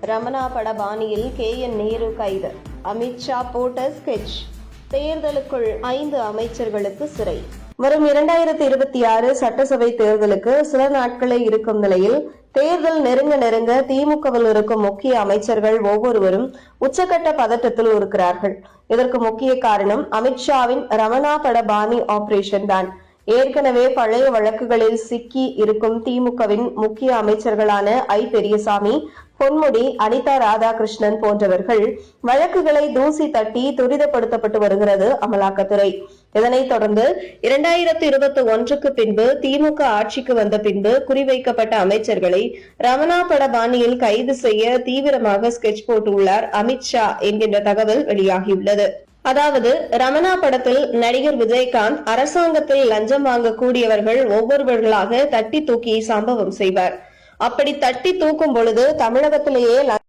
ரமணா பட பாணியில் KN நேரு கைது. அமித்ஷா போட்ட ஸ்கெட்ச். தேர்தலுக்குள் 5 அமைச்சர்களுக்கு சிறை. வரும் 2026 சட்டசபை தேர்தலுக்கு சில நாட்களே இருக்கும் நிலையில் தேர்தல் நெருங்க திமுகவில் இருக்கும் முக்கிய அமைச்சர்கள் ஒவ்வொருவரும் உச்சகட்ட பதட்டத்தில் இருக்கிறார்கள். இதற்கு முக்கிய காரணம் அமித்ஷாவின் ரமணா பட பாணி ஆபரேஷன் தான். ஏற்கனவே பழைய வழக்குகளில் சிக்கி இருக்கும் திமுகவின் முக்கிய அமைச்சர்களான பெரியசாமி, பொன்முடி, அனிதா ராதாகிருஷ்ணன் போன்றவர்கள் வழக்குகளை தூசி தட்டி துரிதப்படுத்தப்பட்டு வருகிறது அமலாக்கத்துறை. இதனைத் தொடர்ந்து 2021க்கு பின்பு திமுக ஆட்சிக்கு வந்த பின்பு குறிவைக்கப்பட்ட அமைச்சர்களை ரமணா பட பாணியில் கைது செய்ய தீவிரமாக ஸ்கெட்ச் போட்டுள்ளார் அமித்ஷா என்கின்ற தகவல் வெளியாகியுள்ளது. அதாவது ரமணா படத்தில் நடிகர் விஜயகாந்த் அரசாங்கத்தில் லஞ்சம் வாங்கக்கூடியவர்கள் ஒவ்வொருவர்களாக தட்டி தூக்கி சம்பவம் செய்வார். அப்படி தட்டி தூக்கும் பொழுது தமிழகத்திலேயே